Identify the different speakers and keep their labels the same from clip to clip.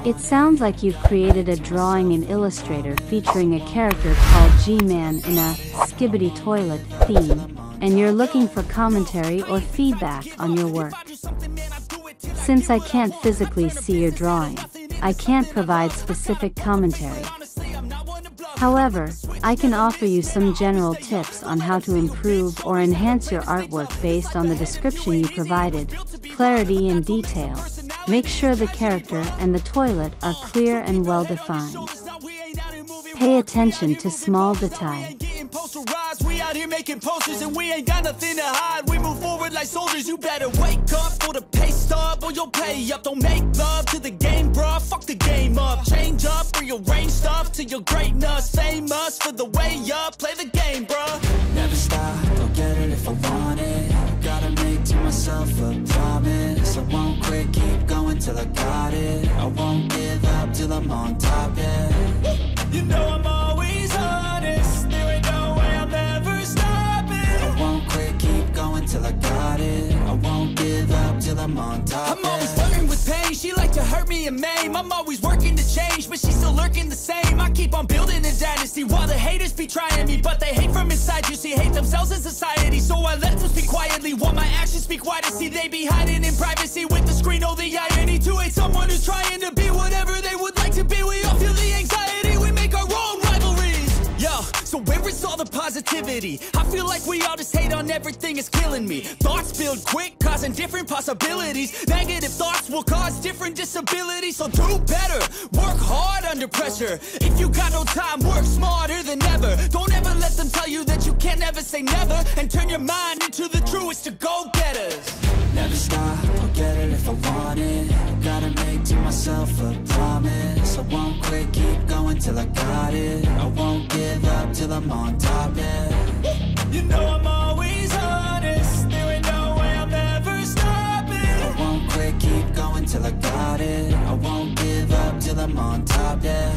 Speaker 1: It sounds like you've created a drawing in Illustrator featuring a character called G Man in a Skibidi Toilet theme, and you're looking for commentary or feedback on your work. Since I can't physically see your drawing, I can't provide specific commentary. However, I can offer you some general tips on how to improve or enhance your artwork based on the description you provided, clarity and detail. Make sure the character and the toilet are clear and well defined. Pay attention to small details.
Speaker 2: We out here making posters and we ain't got nothing to hide. We move forward like soldiers. You better wake up for the pay stub or you'll pay up. Don't make love to the game, bruh. Fuck the game up. Change up, rearrange stuff to your greatness. Famous for the way up. Play the game, bruh.
Speaker 3: Never stop, I'll get it if I want it. Gotta make to myself a promise. I won't quit, keep going till I got it. I won't give up till I'm on top, yeah.
Speaker 2: You know I'm always honest. There ain't no way I'm ever stopping.
Speaker 3: I won't quit, keep going till I got it. I won't give up till I'm on top,
Speaker 2: I'm always flirting with pain. She like to hurt me and maim. I'm always working to change, but she's still lurking the same. I keep on building a dynasty while the haters be trying me, but they hate from inside. You see, hate themselves in society, so I let them speak quietly while my actions speak wider. See, they be hiding in privacy with the screen. Oh, the irony to hate someone who's trying to be whatever they would like to be. We all feel the anxiety. We make our own rivalries. Yo, so where is all the positivity? I feel like we all just hate on everything, is killing me. Thoughts build quick, causing different possibilities. Negative thoughts will cause different disabilities. So do better, work hard under pressure. If you got no time, work smarter than ever. Don't ever let them tell you that you can't never say never. And turn your mind into the truest of go-getters.
Speaker 3: Never stop, I'll get it if I want it. Gotta make to myself a promise. I won't quit, keep going till I got it. I won't give up till I'm on top, yeah.
Speaker 2: You know I'm always honest. There ain't no way I'm ever stopping.
Speaker 3: I won't quit, keep going till I got it. I won't give up till I'm on top, yeah.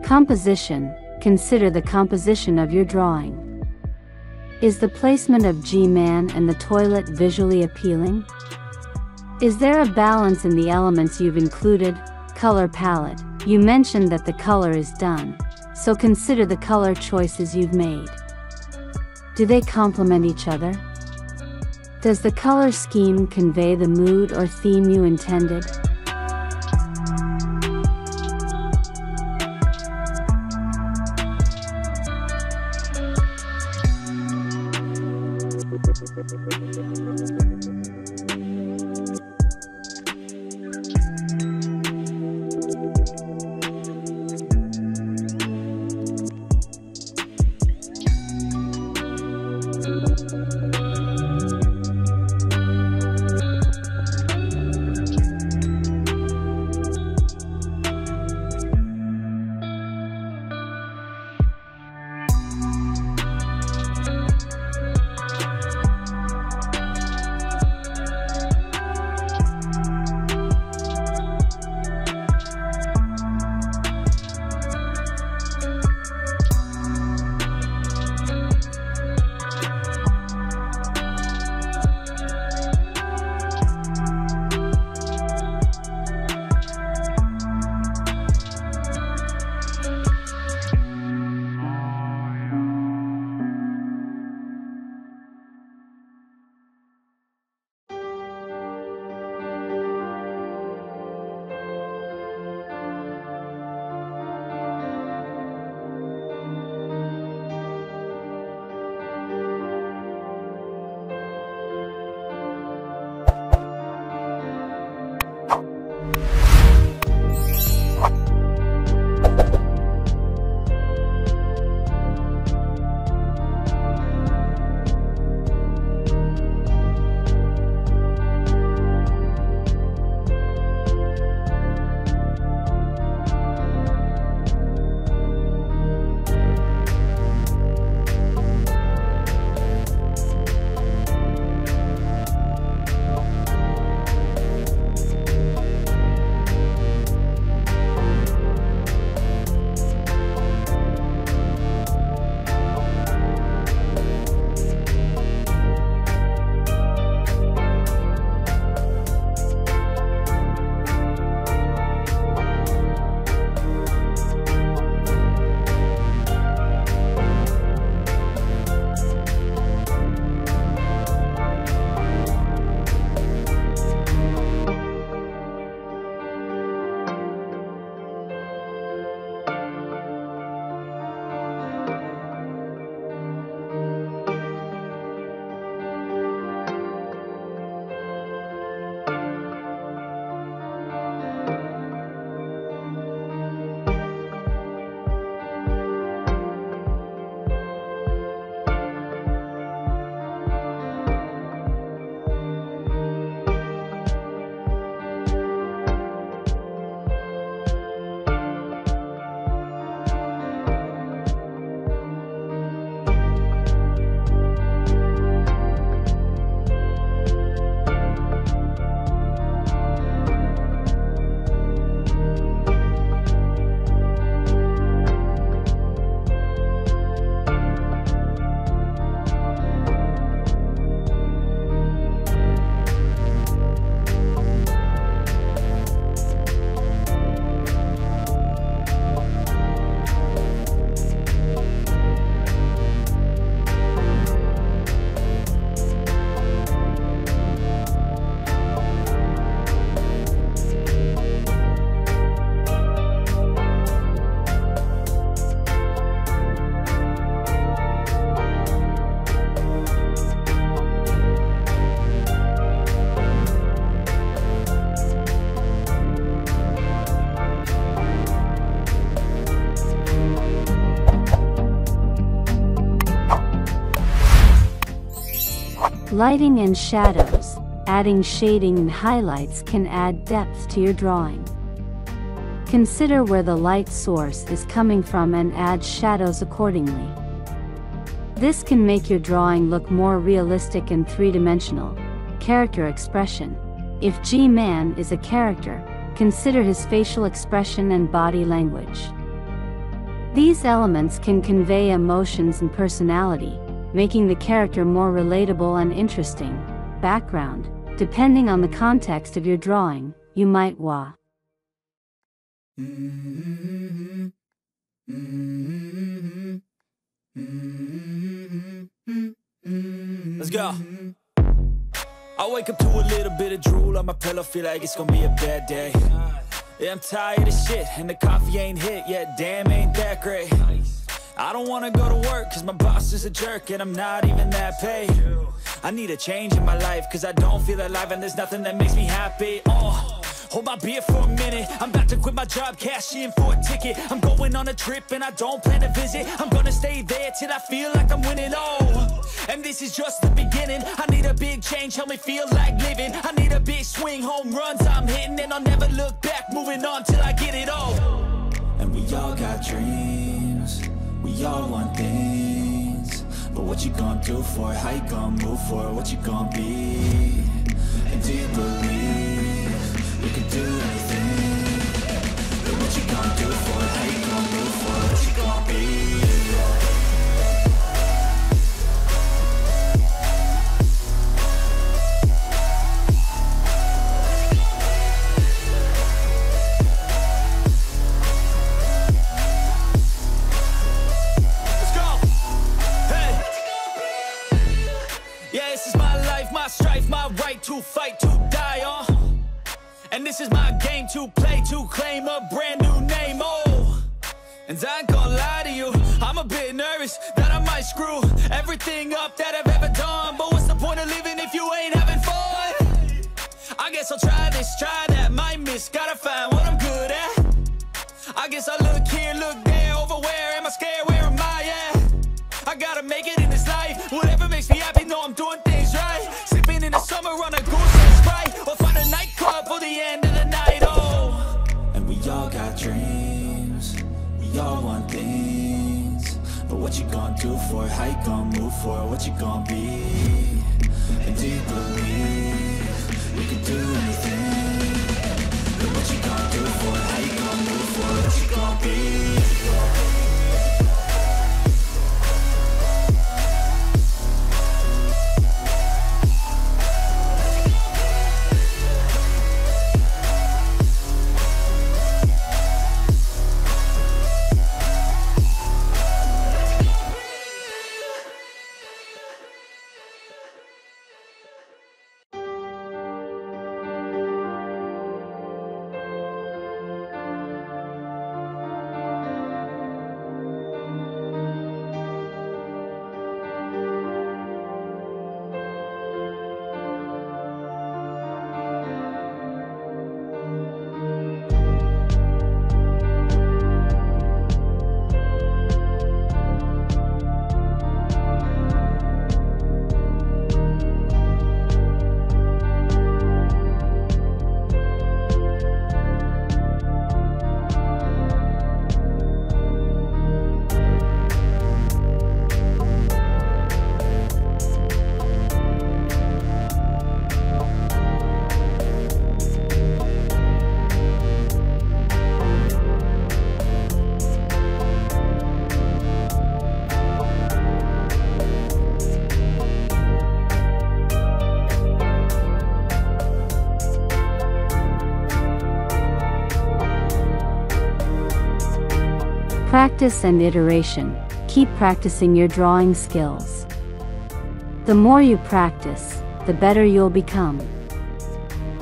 Speaker 1: Composition. Consider the composition of your drawing. Is the placement of G Man and the toilet visually appealing? Is there a balance in the elements you've included? Color palette. You mentioned that the color is done, so consider the color choices you've made. Do they complement each other? Does the color scheme convey the mood or theme you intended? Lighting and shadows. Adding shading and highlights can add depth to your drawing. Consider where the light source is coming from and add shadows accordingly. This can make your drawing look more realistic and three-dimensional. Character expression. If G Man is a character, consider his facial expression and body language. These elements can convey emotions and personality, making the character more relatable and interesting. Background. Depending on the context of your drawing, you might
Speaker 2: Let's go. I wake up to a little bit of drool on my pillow, feel like it's gonna be a bad day. Yeah, I'm tired of shit, and the coffee ain't hit yet, damn, ain't that great. I don't wanna go to work, cause my boss is a jerk, and I'm not even that paid. I need a change in my life, cause I don't feel alive, and there's nothing that makes me happy. Hold my beer for a minute, I'm about to quit my job, cash in for a ticket. I'm going on a trip and I don't plan to visit. I'm gonna stay there till I feel like I'm winning, and this is just the beginning. I need a big change, help me feel like living. I need a big swing, home runs I'm hitting, and I'll never look back, moving on till I get it all.
Speaker 3: And we all got dreams, we all want things, but what you gonna do for it? How you gonna move for it? What you gonna be? And do you believe you can do anything? But what you gonna do for it? How you gonna move for it? What you gonna be?
Speaker 2: Strife, my right to fight, to die on. And this is my game to play, to claim a brand new name, And I ain't gonna lie to you, I'm a bit nervous that I might screw everything up that I've ever done. But what's the point of living if you ain't having fun? I guess I'll try this, try that, might miss, gotta find what I'm good at. I guess I look here, look there, over where am I scared, where am I at? I gotta make it in this life, whatever makes me happy, know I'm doing things right. Sipping in the summer on a goose and Sprite, or find a nightclub for the end of the night,
Speaker 3: And we all got dreams, we all want things, but what you gonna do for it? How you gonna move for it? What you gonna be? And do you believe you can do anything? But what you gonna do for it? How you gonna move for it? What you gonna be?
Speaker 1: Practice and iteration. Keep practicing your drawing skills. The more you practice, the better you'll become.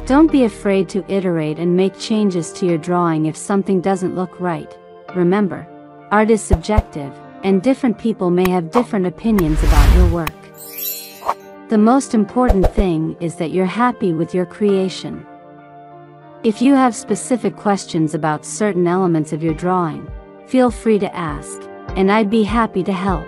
Speaker 1: Don't be afraid to iterate and make changes to your drawing if something doesn't look right. Remember, art is subjective, and different people may have different opinions about your work. The most important thing is that you're happy with your creation. If you have specific questions about certain elements of your drawing, feel free to ask, and I'd be happy to help.